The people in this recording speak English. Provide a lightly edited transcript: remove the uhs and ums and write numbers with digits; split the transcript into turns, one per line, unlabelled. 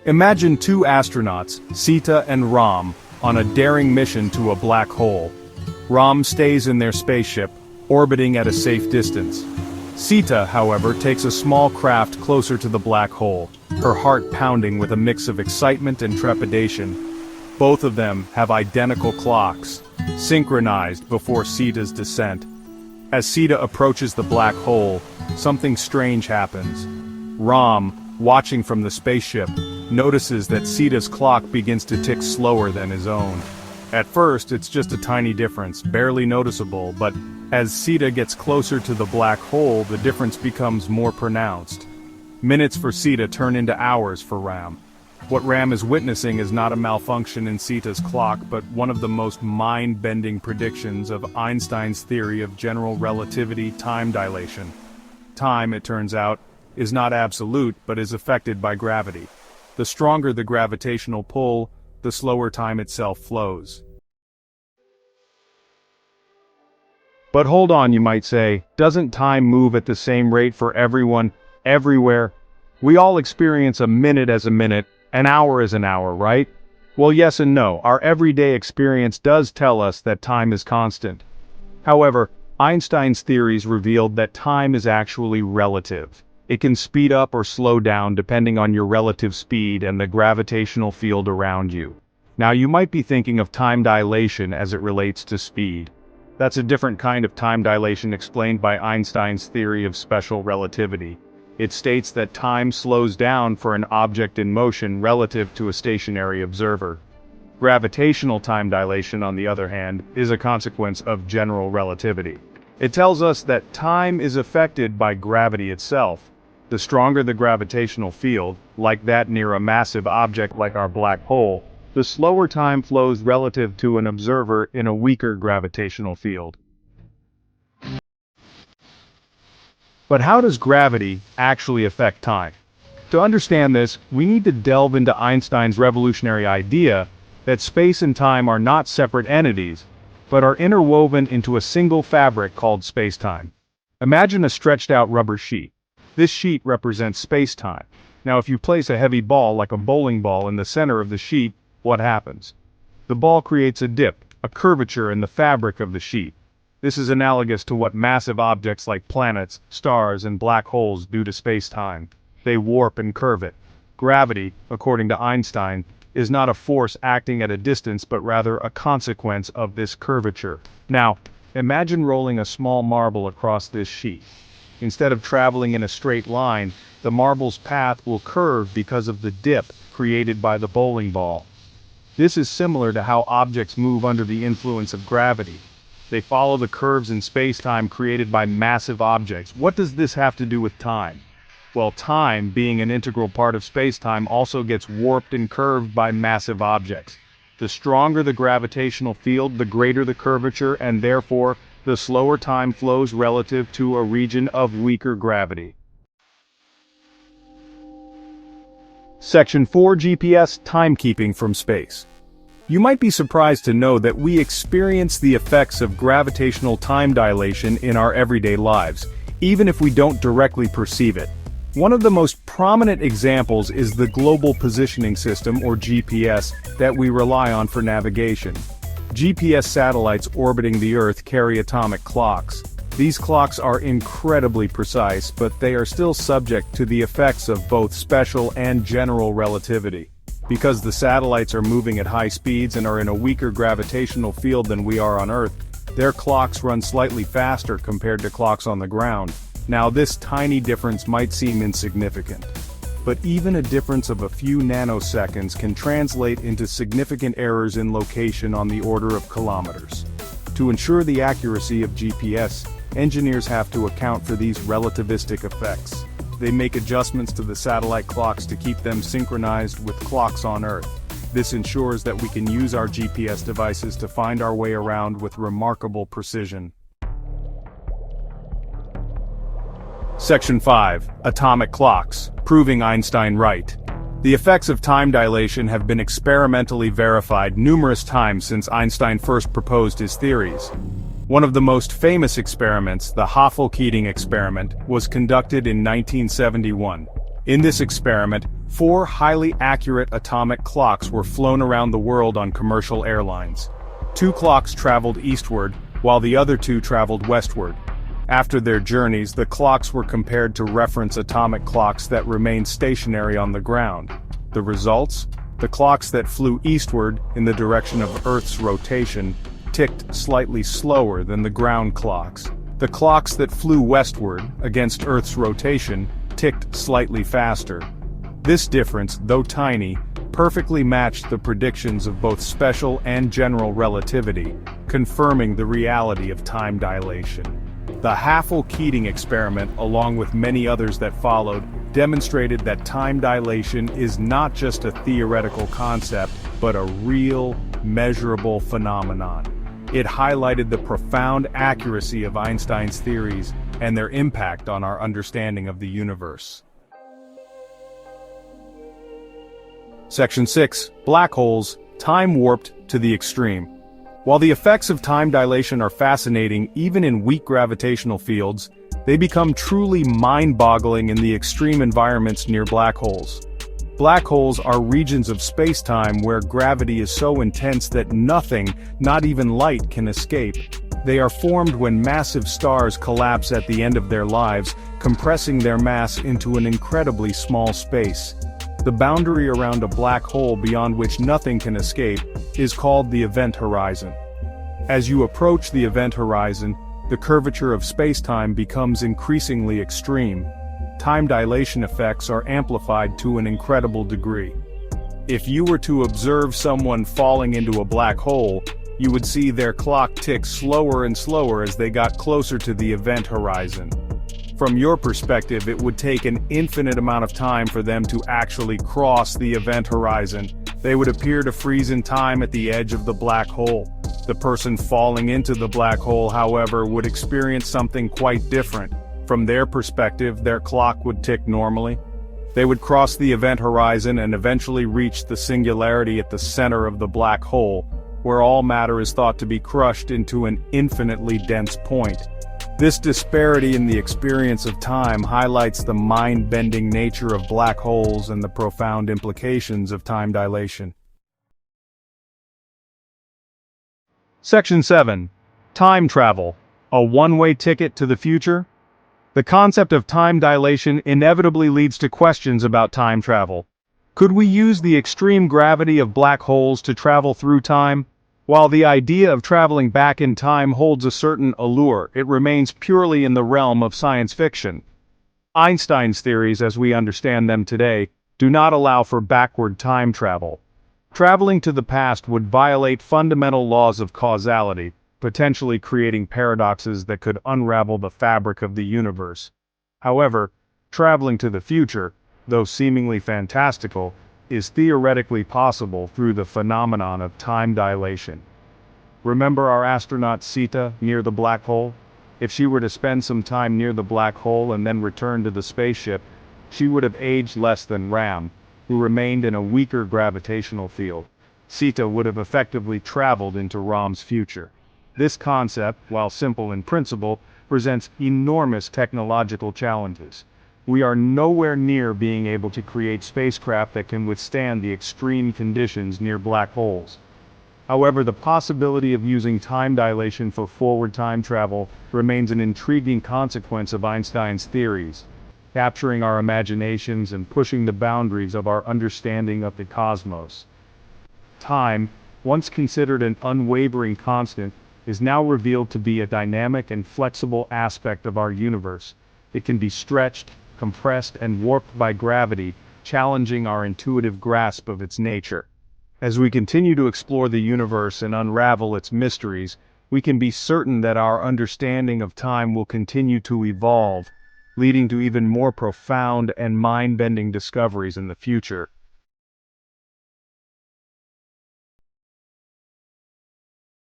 Imagine two astronauts, Sita and Ram, on a daring mission to a black hole. Ram stays in their spaceship, orbiting at a safe distance. Sita, however, takes a small craft closer to the black hole, her heart pounding with a mix of excitement and trepidation. Both of them have identical clocks, synchronized before Sita's descent. As Sita approaches the black hole, something strange happens. Ram, watching from the spaceship, notices that Sita's clock begins to tick slower than his own. At first, it's just a tiny difference, barely noticeable, but as Sita gets closer to the black hole, the difference becomes more pronounced. Minutes for Sita turn into hours for Ram. What Ram is witnessing is not a malfunction in Sita's clock, but one of the most mind-bending predictions of Einstein's theory of general relativity time dilation. Time, it turns out, is not absolute, but is affected by gravity. The stronger the gravitational pull, the slower time itself flows. But hold on, you might say, doesn't time move at the same rate for everyone, everywhere? We all experience a minute as a minute, an hour as an hour, right? Well, yes and no. Our everyday experience does tell us that time is constant. However, Einstein's theories revealed that time is actually relative. It can speed up or slow down depending on your relative speed and the gravitational field around you. Now, you might be thinking of time dilation as it relates to speed. That's a different kind of time dilation explained by Einstein's theory of special relativity. It states that time slows down for an object in motion relative to a stationary observer. Gravitational time dilation, on the other hand, is a consequence of general relativity. It tells us that time is affected by gravity itself. The stronger the gravitational field, like that near a massive object like our black hole, the slower time flows relative to an observer in a weaker gravitational field. But how does gravity actually affect time? To understand this, we need to delve into Einstein's revolutionary idea that space and time are not separate entities, but are interwoven into a single fabric called space-time. Imagine a stretched-out rubber sheet. This sheet represents space-time. Now, if you place a heavy ball like a bowling ball in the center of the sheet, what happens? The ball creates a dip, a curvature in the fabric of the sheet. This is analogous to what massive objects like planets, stars, and black holes do to space-time. They warp and curve it. Gravity, according to Einstein, is not a force acting at a distance but rather a consequence of this curvature. Now, imagine rolling a small marble across this sheet. Instead of traveling in a straight line, the marble's path will curve because of the dip created by the bowling ball. This is similar to how objects move under the influence of gravity. They follow the curves in space-time created by massive objects. What does this have to do with time? Well, time, being an integral part of space-time, also gets warped and curved by massive objects. The stronger the gravitational field, the greater the curvature, and therefore, the slower time flows relative to a region of weaker gravity. Section 4: GPS Timekeeping from Space. You might be surprised to know that we experience the effects of gravitational time dilation in our everyday lives, even if we don't directly perceive it. One of the most prominent examples is the Global Positioning System, or GPS, that we rely on for navigation. GPS satellites orbiting the Earth carry atomic clocks. These clocks are incredibly precise, but they are still subject to the effects of both special and general relativity. Because the satellites are moving at high speeds and are in a weaker gravitational field than we are on Earth, their clocks run slightly faster compared to clocks on the ground. Now, this tiny difference might seem insignificant, but even a difference of a few nanoseconds can translate into significant errors in location on the order of kilometers. To ensure the accuracy of GPS, engineers have to account for these relativistic effects. They make adjustments to the satellite clocks to keep them synchronized with clocks on Earth. This ensures that we can use our GPS devices to find our way around with remarkable precision. Section 5: Atomic Clocks, Proving Einstein Right. The effects of time dilation have been experimentally verified numerous times since Einstein first proposed his theories. One of the most famous experiments, the Hofel-Keating experiment, was conducted in 1971. In this experiment, 4 highly accurate atomic clocks were flown around the world on commercial airlines. 2 clocks traveled eastward, while the other 2 traveled westward. After their journeys, the clocks were compared to reference atomic clocks that remained stationary on the ground. The results? The clocks that flew eastward, in the direction of Earth's rotation, ticked slightly slower than the ground clocks. The clocks that flew westward, against Earth's rotation, ticked slightly faster. This difference, though tiny, perfectly matched the predictions of both special and general relativity, confirming the reality of time dilation. The Haffel-Keating experiment, along with many others that followed, demonstrated that time dilation is not just a theoretical concept, but a real, measurable phenomenon. It highlighted the profound accuracy of Einstein's theories and their impact on our understanding of the universe. Section 6. Black holes, time warped to the extreme. While the effects of time dilation are fascinating even in weak gravitational fields, they become truly mind-boggling in the extreme environments near black holes. Black holes are regions of space-time where gravity is so intense that nothing, not even light, can escape. They are formed when massive stars collapse at the end of their lives, compressing their mass into an incredibly small space. The boundary around a black hole beyond which nothing can escape is called the event horizon. As you approach the event horizon, the curvature of space-time becomes increasingly extreme. Time dilation effects are amplified to an incredible degree. If you were to observe someone falling into a black hole, you would see their clock tick slower and slower as they got closer to the event horizon. From your perspective, it would take an infinite amount of time for them to actually cross the event horizon. They would appear to freeze in time at the edge of the black hole. The person falling into the black hole, however, would experience something quite different. From their perspective, their clock would tick normally. They would cross the event horizon and eventually reach the singularity at the center of the black hole, where all matter is thought to be crushed into an infinitely dense point. This disparity in the experience of time highlights the mind-bending nature of black holes and the profound implications of time dilation. Section 7. Time travel, a one-way ticket to the future? The concept of time dilation inevitably leads to questions about time travel. Could we use the extreme gravity of black holes to travel through time? While the idea of traveling back in time holds a certain allure, it remains purely in the realm of science fiction. Einstein's theories, as we understand them today, do not allow for backward time travel. Traveling to the past would violate fundamental laws of causality, potentially creating paradoxes that could unravel the fabric of the universe. However, traveling to the future, though seemingly fantastical, is theoretically possible through the phenomenon of time dilation. Remember our astronaut Sita near the black hole? If she were to spend some time near the black hole and then return to the spaceship, she would have aged less than Ram, who remained in a weaker gravitational field. Sita would have effectively traveled into Ram's future. This concept, while simple in principle, presents enormous technological challenges. We are nowhere near being able to create spacecraft that can withstand the extreme conditions near black holes. However, the possibility of using time dilation for forward time travel remains an intriguing consequence of Einstein's theories, capturing our imaginations and pushing the boundaries of our understanding of the cosmos. Time, once considered an unwavering constant, is now revealed to be a dynamic and flexible aspect of our universe. It can be stretched, compressed, and warped by gravity, challenging our intuitive grasp of its nature. As we continue to explore the universe and unravel its mysteries, we can be certain that our understanding of time will continue to evolve, leading to even more profound and mind-bending discoveries in the future.